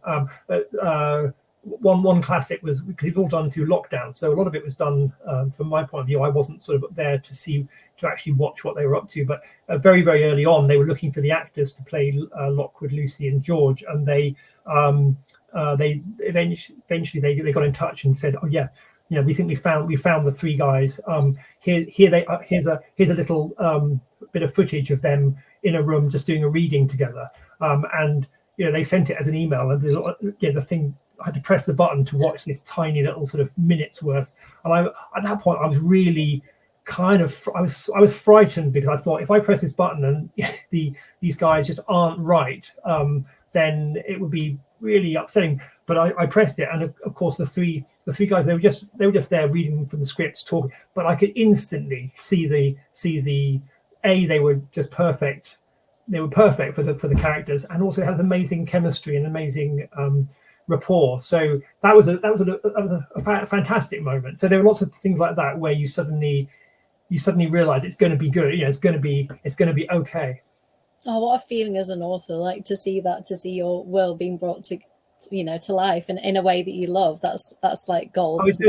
Speaker 2: One classic was, because it's all done through lockdown, so a lot of it was done from my point of view. I wasn't sort of there to actually watch what they were up to, but very, very early on they were looking for the actors to play Lockwood, Lucy and George, and they eventually they got in touch and said, oh yeah, we think we found the three guys. Here's a little bit of footage of them in a room just doing a reading together, and they sent it as an email, and the thing, I had to press the button to watch this tiny little sort of minutes worth. And at that point I was really kind of, I was frightened, because I thought, if I press this button and these guys just aren't right, then it would be really upsetting. But I pressed it, and of course the three guys, they were just there reading from the scripts, talking, but I could instantly see they were just perfect. They were perfect for the characters, and also had amazing chemistry and amazing rapport. So that was a fantastic moment. So there were lots of things like that where you suddenly realize it's going to be good. It's going to be okay.
Speaker 1: Oh, what a feeling as an author, like to see your world being brought to life and in a way that you love. That's like gold.
Speaker 2: Oh, it's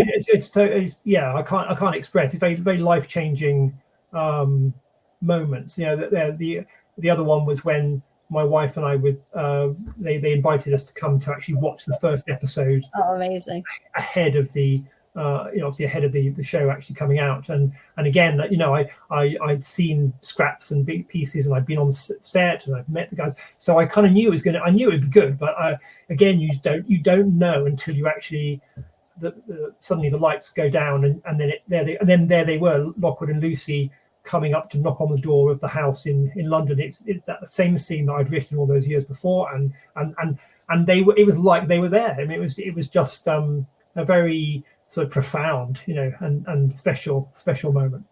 Speaker 2: yeah, I can't express. It's very, very life-changing moments. The other one was when my wife and I would they invited us to come to actually watch the first episode.
Speaker 1: Oh, amazing!
Speaker 2: Ahead of the obviously ahead of the show actually coming out, and again, I'd seen scraps and big pieces, and I'd been on set and I'd met the guys, so I kind of knew I knew it'd be good. But again, you don't know until you actually suddenly the lights go down, and then there they were, Lockwood and Lucy, coming up to knock on the door of the house in London. It's that same scene that I'd written all those years before, and it was like they were there. I mean, it was just a very sort of profound, and special moment.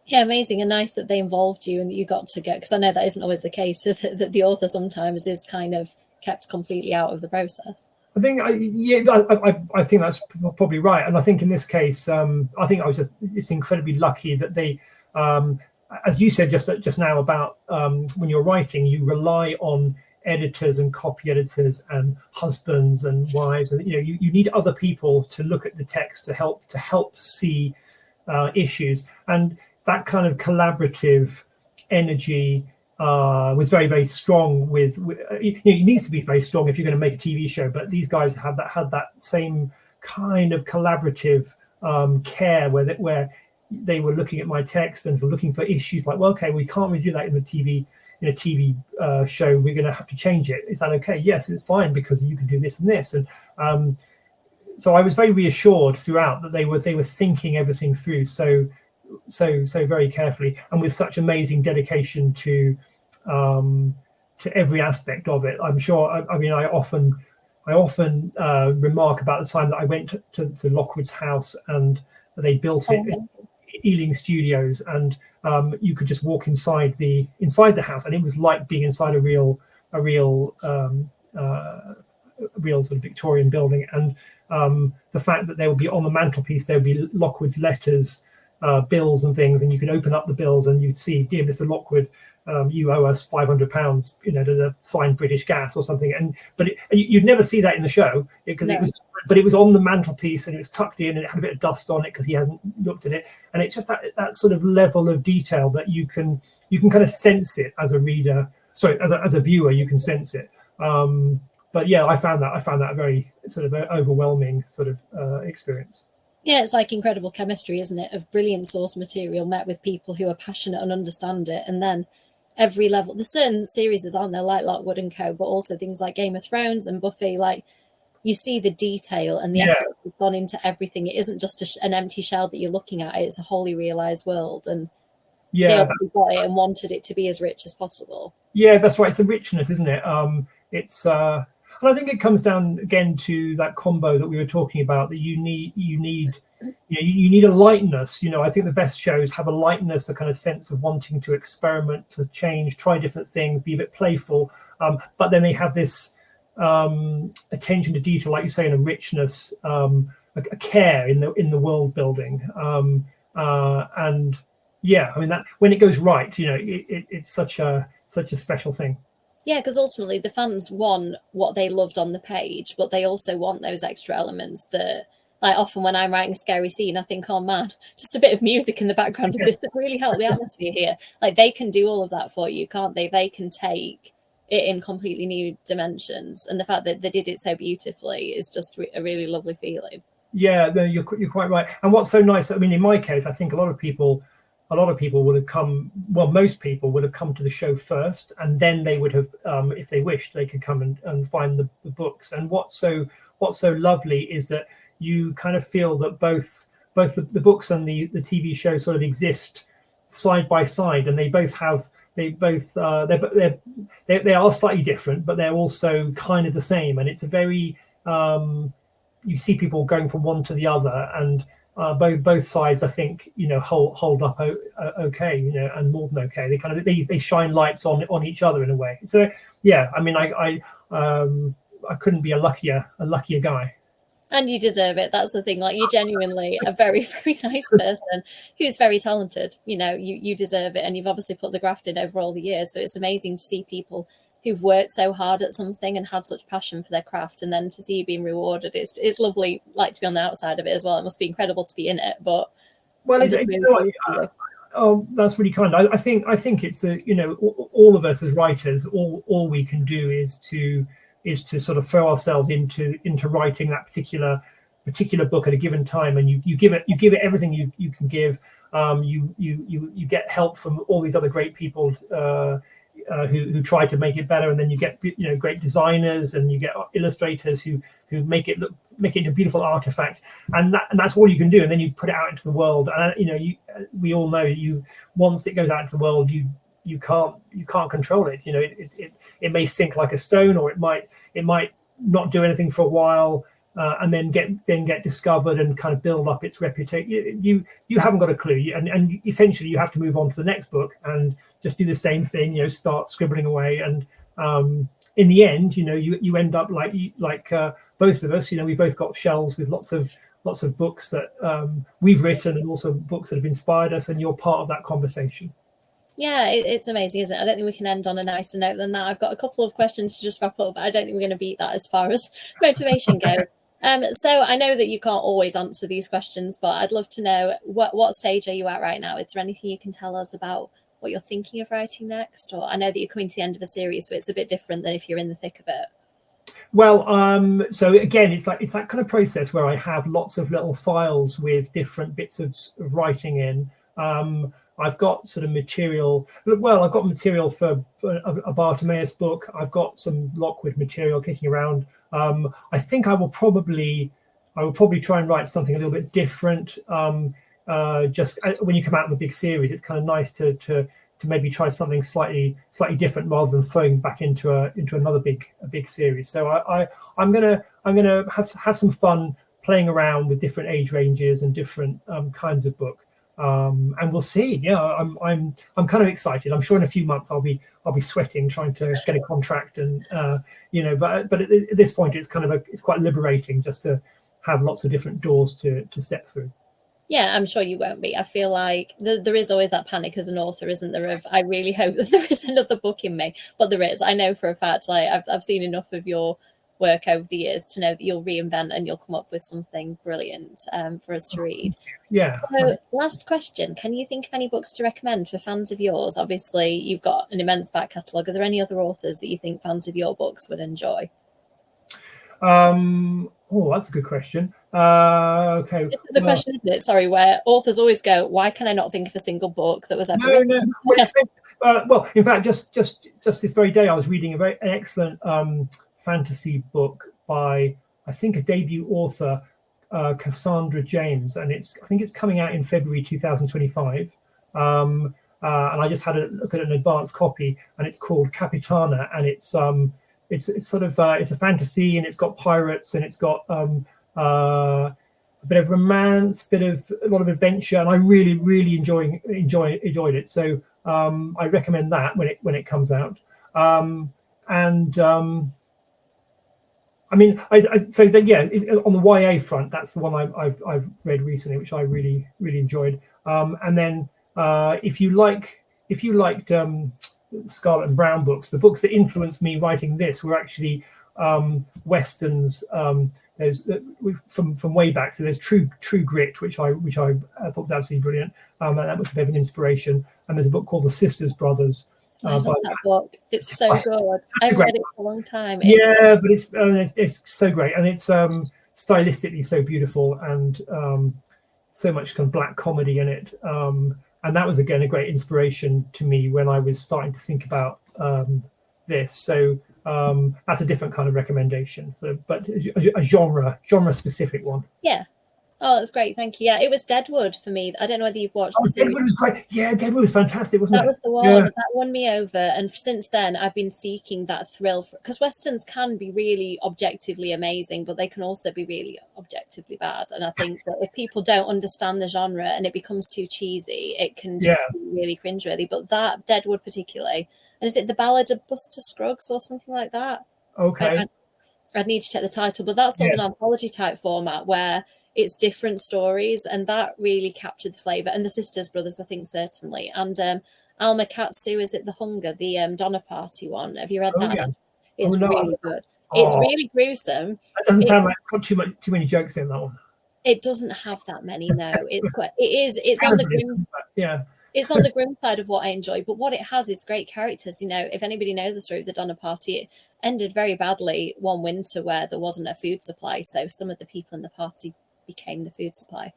Speaker 1: Yeah, amazing, and nice that they involved you and that you got to get, because I know that isn't always the case, is it, that the author sometimes is kind of kept completely out of the process.
Speaker 2: I think I think that's probably right, and I think in this case, I think I was just incredibly lucky that they. As you said just now about when you're writing, you rely on editors and copy editors and husbands and wives, and you need other people to look at the text to help see issues, and that kind of collaborative energy was very, very strong. It needs to be very strong if you're going to make a TV show, but these guys had that same kind of collaborative care where they were looking at my text and were looking for issues like, well, okay, we can't really do that in a TV show. We're going to have to change it. Is that okay? Yes, it's fine, because you can do this and this. And so I was very reassured throughout that they were thinking everything through so very carefully, and with such amazing dedication to every aspect of it. I'm sure. I mean, I often remark about the time that I went to Lockwood's house, and they built it. Ealing Studios, and you could just walk inside the house, and it was like being inside a real sort of Victorian building. And the fact that there would be on the mantelpiece, there would be Lockwood's letters, bills and things, and you could open up the bills and you'd see, dear Mr. Lockwood, you owe us £500, to sign British Gas or something. But you'd never see that in the show because it was on the mantelpiece and it was tucked in and it had a bit of dust on it because he hadn't looked at it. And it's just that sort of level of detail that you can kind of sense it as a reader. Sorry, as a viewer, you can sense it. But yeah, I found that a very sort of overwhelming sort of experience.
Speaker 1: Yeah, it's like incredible chemistry, isn't it? Of brilliant source material met with people who are passionate and understand it. And then every level, there's certain series, aren't there, like Lockwood Co, but also things like Game of Thrones and Buffy, like you see the detail and the effort that's gone into everything. It isn't just an empty shell that you're looking at. It's a wholly realized world. And they obviously got it and wanted it to be as rich as possible. Yeah,
Speaker 2: that's right. It's a richness, isn't it? And I think it comes down again to that combo that we were talking about, that you need a lightness. I think the best shows have a lightness, a kind of sense of wanting to experiment, to change, try different things, be a bit playful. But then they have this attention to detail, like you say, and a richness, a care in the world building. And yeah, I mean, that when it goes right, it's such a special thing.
Speaker 1: Yeah, because ultimately the fans want what they loved on the page, but they also want those extra elements that, like, often when I'm writing a scary scene, I think, oh man, just a bit of music in the background of this that really helped the atmosphere here. Like, they can do all of that for you, can't they? They can take it in completely new dimensions. And the fact that they did it so beautifully is just a really lovely feeling. Yeah,
Speaker 2: no, you're quite right. And what's so nice, I mean, in my case, I think a lot of people would have come, well, most people would have come to the show first, and then they would have, if they wished, they could come and find the books. And what's so lovely is that you kind of feel that both the books and the TV show sort of exist side by side, and they are slightly different, but they're also kind of the same. And it's a very, you see people going from one to the other, and both sides, I think, hold up okay, and more than okay. They kind of they shine lights on each other in a way. So yeah, I mean, I couldn't be a luckier guy.
Speaker 1: And you deserve it. That's the thing. Like, you're genuinely a very, very nice person who's very talented. You deserve it, and you've obviously put the graft in over all the years. So it's amazing to see people who've worked so hard at something and had such passion for their craft, and then to see you being rewarded. It's lovely, like, to be on the outside of it as well. It must be incredible to be in it. But
Speaker 2: that's really kind. I think it's all of us as writers, all we can do is to sort of throw ourselves into writing that particular book at a given time, and you give it everything you can give. You get help from all these other great people who try to make it better, and then you get great designers, and you get illustrators who make it a beautiful artifact, and that's all you can do. And then you put it out into the world, and we all know, once it goes out into the world, you can't control it. It may sink like a stone, or it might not do anything for a while, and then get discovered and kind of build up its reputation. You haven't got a clue, and essentially you have to move on to the next book and just do the same thing. Start scribbling away, and in the end, you end up like both of us. We both got shelves with lots of books that we've written, and also books that have inspired us, and you're part of that conversation.
Speaker 1: Yeah, it's amazing, isn't it? I don't think we can end on a nicer note than that. I've got a couple of questions to just wrap up, but I don't think we're going to beat that as far as motivation goes. So I know that you can't always answer these questions, but I'd love to know what stage are you at right now? Is there anything you can tell us about what you're thinking of writing next? Or I know that you're coming to the end of a series, so it's a bit different than if you're in the thick of it.
Speaker 2: Well, so again, it's that kind of process where I have lots of little files with different bits of writing in. I've got sort of material. Well, I've got material for a Bartimaeus book. I've got some Lockwood material kicking around. I think I will probably try and write something a little bit different. Just when you come out of a big series, it's kind of nice to maybe try something slightly different rather than throwing back into another big series. So I'm gonna have some fun playing around with different age ranges and different kinds of book. And we'll see. Yeah, I'm kind of excited. I'm sure in a few months I'll be sweating trying to get a contract, and but at this point it's quite liberating just to have lots of different doors to step through.
Speaker 1: Yeah, I'm sure you won't be. I feel like there is always that panic as an author, isn't there? Of I really hope that there is another book in me, but there is. I know for a fact. Like I've seen enough of your work over the years to know that you'll reinvent and you'll come up with something brilliant for us to read.
Speaker 2: Yeah.
Speaker 1: So, last question: can you think of any books to recommend for fans of yours? Obviously, you've got an immense back catalogue. Are there any other authors that you think fans of your books would enjoy?
Speaker 2: Oh, that's a good question. Okay.
Speaker 1: This is the question, isn't it? Sorry, where authors always go, "Why can I not think of a single book that was ever written?"
Speaker 2: No. Well, in fact, just this very day, I was reading an excellent fantasy book by, I think, a debut author, Cassandra James, and I think it's coming out in February 2025. And I just had a look at an advanced copy, and it's called Capitana, and it's sort of it's a fantasy, and it's got pirates, and it's got a bit of romance, a lot of adventure, and I really enjoyed it. So I recommend that when it comes out. I mean, so that, yeah, on the YA front, that's the one I've read recently, which I really enjoyed. And then if you liked Scarlett and Browne books, the books that influenced me writing this were actually westerns. There's from way back. So there's True Grit, which I thought was absolutely brilliant, and that was a bit of an inspiration. And there's a book called The Sisters Brothers.
Speaker 1: I love that book. It's so good. I've read it for a long time.
Speaker 2: But it's so great, and it's stylistically so beautiful, and so much kind of black comedy in it. And that was again a great inspiration to me when I was starting to think about this. So that's a different kind of recommendation, but a genre specific one.
Speaker 1: Yeah. Oh, that's great. Thank you. Yeah, it was Deadwood for me. I don't know whether you've watched the series.
Speaker 2: Deadwood was great. Yeah, Deadwood was fantastic, wasn't it?
Speaker 1: That was the one.
Speaker 2: Yeah.
Speaker 1: That won me over. And since then, I've been seeking that thrill. Because Westerns can be really objectively amazing, but they can also be really objectively bad. And I think that if people don't understand the genre and it becomes too cheesy, it can just be really cringeworthy. But that, Deadwood particularly, and is it The Ballad of Buster Scruggs or something like that?
Speaker 2: Okay.
Speaker 1: I'd need to check the title, but that's sort of an anthology type format where it's different stories, and that really captured the flavour. And The Sisters Brothers, I think, certainly. And Alma Katsu, is it The Hunger, the Donner Party one? Have you read that? Yeah. It's really good. It's really gruesome.
Speaker 2: That doesn't sound like it's got too many jokes in that one.
Speaker 1: It doesn't have that many, no. It's on the grim.
Speaker 2: Yeah.
Speaker 1: It's on the grim side of what I enjoy, but what it has is great characters. You know, if anybody knows the story of the Donner Party, it ended very badly one winter where there wasn't a food supply. So some of the people in the party became the food supply,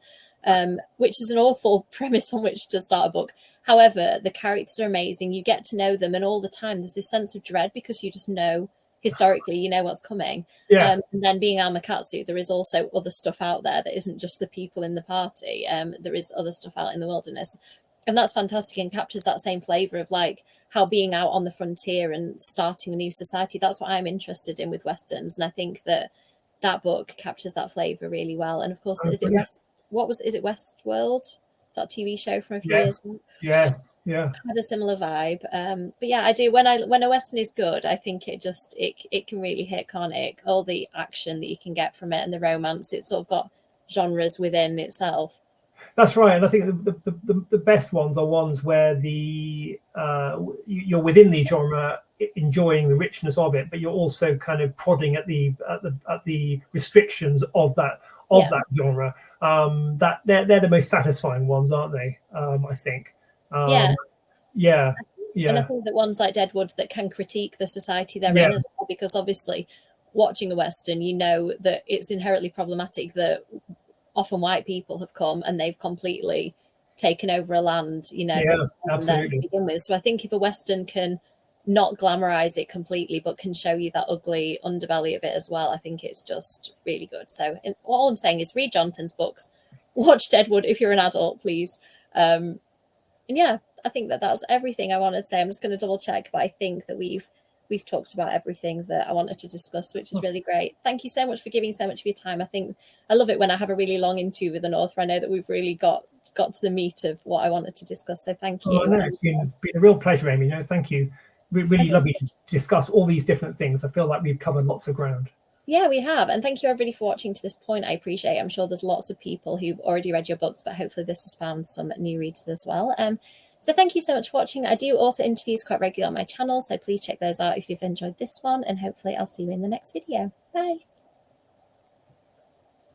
Speaker 1: which is an awful premise on which to start a book. However, the characters are amazing. You get to know them, and all the time there's this sense of dread because you just know historically, you know what's coming.
Speaker 2: Yeah.
Speaker 1: And then being Amakatsu, there is also other stuff out there that isn't just the people in the party. There is other stuff out in the wilderness. And that's fantastic and captures that same flavour of like how being out on the frontier and starting a new society, that's what I'm interested in with Westerns. And I think that book captures that flavour really well. And of course, is it Westworld? That TV show from a few years ago?
Speaker 2: Yes, yeah.
Speaker 1: Had a similar vibe. But yeah, I do. When a Western is good, I think it can really hit, can't it? All the action that you can get from it and the romance, it's sort of got genres within itself.
Speaker 2: That's right, and I think the best ones are ones where you're within the genre, enjoying the richness of it, but you're also kind of prodding at the restrictions of that genre. That they're the most satisfying ones, aren't they? I think. Yeah.
Speaker 1: And I think that ones like Deadwood that can critique the society they're in as well, because obviously, watching a Western, you know that it's inherently problematic that often white people have come and they've completely taken over a land, you know,
Speaker 2: absolutely.
Speaker 1: to begin with. So I think if a Western can not glamorize it completely, but can show you that ugly underbelly of it as well, I think it's just really good. So all I'm saying is read Jonathan's books, watch Deadwood if you're an adult, please. And yeah, I think that's everything I wanted to say. I'm just going to double check, but I think that we've talked about everything that I wanted to discuss, which is really great. Thank you so much for giving so much of your time. I think I love it when I have a really long interview with an author. I know that we've really got to the meat of what I wanted to discuss. So thank you.
Speaker 2: No, it's been a real pleasure, Amy. No, thank you. Really lovely to discuss all these different things. I feel like we've covered lots of ground.
Speaker 1: Yeah, we have. And thank you everybody for watching to this point. I appreciate it. I'm sure there's lots of people who've already read your books, but hopefully this has found some new readers as well. So thank you so much for watching. I do author interviews quite regularly on my channel, so please check those out if you've enjoyed this one, and hopefully I'll see you in the next video. Bye.